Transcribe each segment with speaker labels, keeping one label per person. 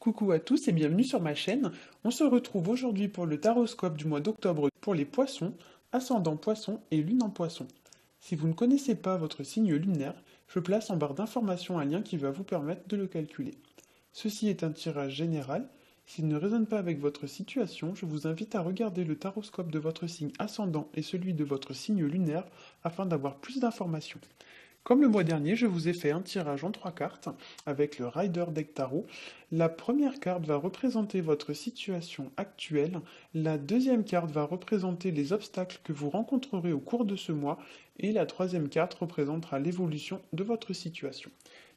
Speaker 1: Coucou à tous et bienvenue sur ma chaîne. On se retrouve aujourd'hui pour le taroscope du mois d'octobre pour les poissons, ascendant poisson et lune en poisson. Si vous ne connaissez pas votre signe lunaire, je place en barre d'informations un lien qui va vous permettre de le calculer. Ceci est un tirage général. S'il ne résonne pas avec votre situation, je vous invite à regarder le taroscope de votre signe ascendant et celui de votre signe lunaire afin d'avoir plus d'informations. Comme le mois dernier, je vous ai fait un tirage en 3 cartes avec le Rider Deck Tarot. La première carte va représenter votre situation actuelle, la deuxième carte va représenter les obstacles que vous rencontrerez au cours de ce mois, et la troisième carte représentera l'évolution de votre situation.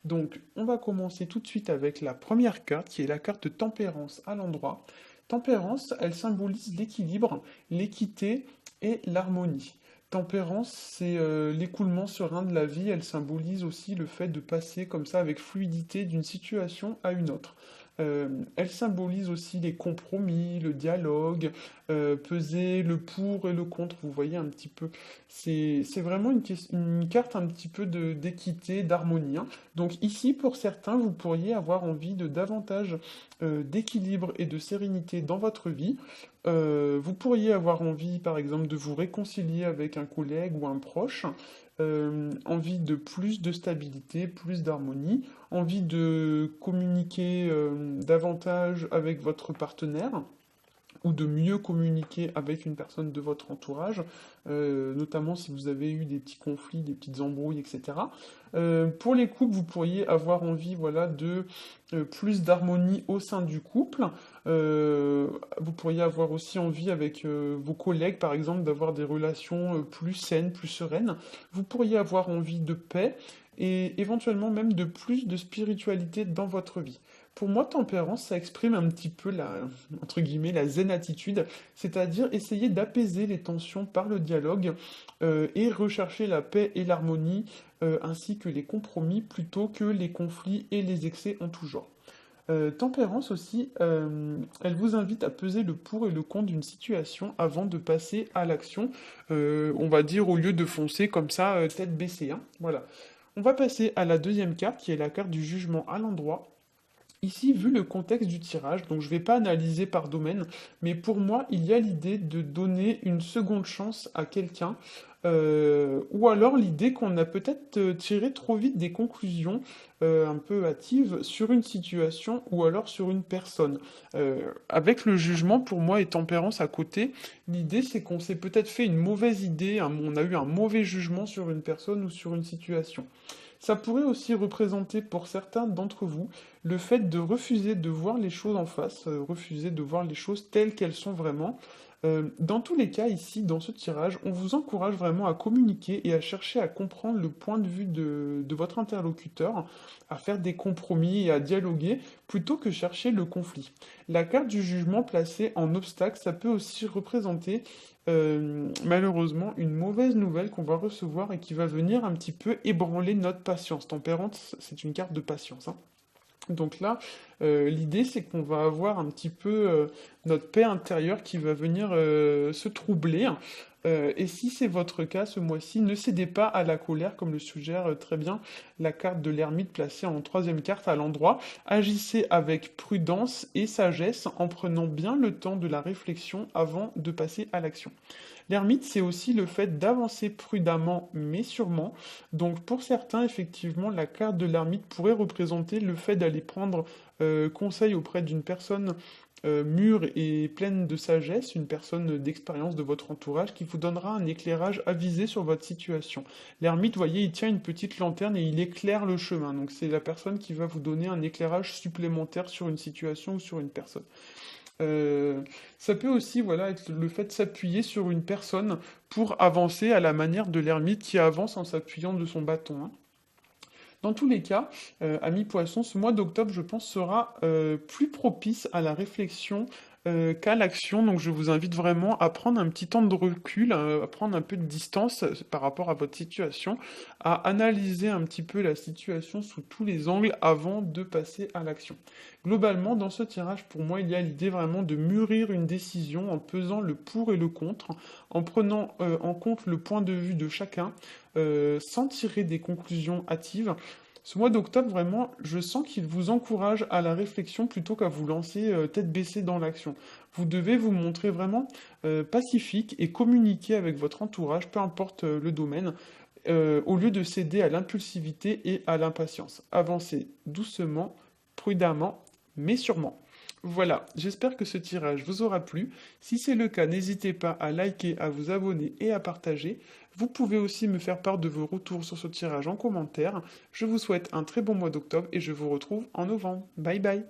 Speaker 1: Donc, on va commencer tout de suite avec la première carte qui est la carte de Tempérance à l'endroit. Tempérance, elle symbolise l'équilibre, l'équité et l'harmonie. Tempérance, c'est l'écoulement serein de la vie. Elle symbolise aussi le fait de passer comme ça avec fluidité d'une situation à une autre. Elle symbolise aussi les compromis, le dialogue, peser le pour et le contre. Vous voyez un petit peu. C'est vraiment une carte un petit peu d'équité, d'harmonie, hein. Donc ici, pour certains, vous pourriez avoir envie de davantage d'équilibre et de sérénité dans votre vie. Vous pourriez avoir envie, par exemple, de vous réconcilier avec un collègue ou un proche, envie de plus de stabilité, plus d'harmonie, envie de communiquer davantage avec votre partenaire ou de mieux communiquer avec une personne de votre entourage, notamment si vous avez eu des petits conflits, des petites embrouilles, etc. Pour les couples, vous pourriez avoir envie, voilà, de plus d'harmonie au sein du couple. Euh, Vous pourriez avoir aussi envie avec vos collègues, par exemple, d'avoir des relations plus saines, plus sereines. Vous pourriez avoir envie de paix et éventuellement même de plus de spiritualité dans votre vie. Pour moi, tempérance, ça exprime un petit peu la, entre guillemets, la zen attitude, c'est-à-dire essayer d'apaiser les tensions par le dialogue et rechercher la paix et l'harmonie, ainsi que les compromis, plutôt que les conflits et les excès en tout genre. Tempérance aussi, elle vous invite à peser le pour et le contre d'une situation avant de passer à l'action, on va dire au lieu de foncer comme ça, tête baissée, hein. Voilà. On va passer à la deuxième carte, qui est la carte du jugement à l'endroit. Ici, vu le contexte du tirage, donc je ne vais pas analyser par domaine, mais pour moi, il y a l'idée de donner une seconde chance à quelqu'un, ou alors l'idée qu'on a peut-être tiré trop vite des conclusions un peu hâtives sur une situation ou alors sur une personne. Avec le jugement, pour moi, et tempérance à côté, l'idée c'est qu'on s'est peut-être fait une mauvaise idée, on a eu un mauvais jugement sur une personne ou sur une situation. Ça pourrait aussi représenter pour certains d'entre vous le fait de refuser de voir les choses en face, refuser de voir les choses telles qu'elles sont vraiment. Dans tous les cas, ici, dans ce tirage, on vous encourage vraiment à communiquer et à chercher à comprendre le point de vue de votre interlocuteur, à faire des compromis et à dialoguer, plutôt que chercher le conflit. La carte du jugement placée en obstacle, ça peut aussi représenter malheureusement une mauvaise nouvelle qu'on va recevoir et qui va venir un petit peu ébranler notre patience. Tempérance, c'est une carte de patience, hein. Donc là, l'idée c'est qu'on va avoir un petit peu notre paix intérieure qui va venir se troubler. Et si c'est votre cas ce mois-ci, ne cédez pas à la colère, comme le suggère très bien la carte de l'ermite placée en troisième carte à l'endroit. Agissez avec prudence et sagesse en prenant bien le temps de la réflexion avant de passer à l'action. L'ermite, c'est aussi le fait d'avancer prudemment mais sûrement. Donc pour certains, effectivement, la carte de l'ermite pourrait représenter le fait d'aller prendre conseil auprès d'une personne mûre et pleine de sagesse, une personne d'expérience de votre entourage qui vous donnera un éclairage avisé sur votre situation. L'ermite, vous voyez, il tient une petite lanterne et il éclaire le chemin. Donc c'est la personne qui va vous donner un éclairage supplémentaire sur une situation ou sur une personne. Euh, Ça peut aussi, voilà, être le fait de s'appuyer sur une personne pour avancer à la manière de l'ermite qui avance en s'appuyant de son bâton, hein. Dans tous les cas, amis poissons, ce mois d'octobre, je pense, sera plus propice à la réflexion qu'à l'action. Donc je vous invite vraiment à prendre un petit temps de recul, à prendre un peu de distance par rapport à votre situation, à analyser un petit peu la situation sous tous les angles avant de passer à l'action. Globalement, dans ce tirage, pour moi, il y a l'idée vraiment de mûrir une décision en pesant le pour et le contre, en prenant en compte le point de vue de chacun, sans tirer des conclusions hâtives. Ce mois d'octobre, vraiment, je sens qu'il vous encourage à la réflexion plutôt qu'à vous lancer tête baissée dans l'action. Vous devez vous montrer vraiment pacifique et communiquer avec votre entourage, peu importe le domaine, au lieu de céder à l'impulsivité et à l'impatience. Avancez doucement, prudemment, mais sûrement. Voilà, j'espère que ce tirage vous aura plu. Si c'est le cas, n'hésitez pas à liker, à vous abonner et à partager. Vous pouvez aussi me faire part de vos retours sur ce tirage en commentaire. Je vous souhaite un très bon mois d'octobre et je vous retrouve en novembre. Bye bye.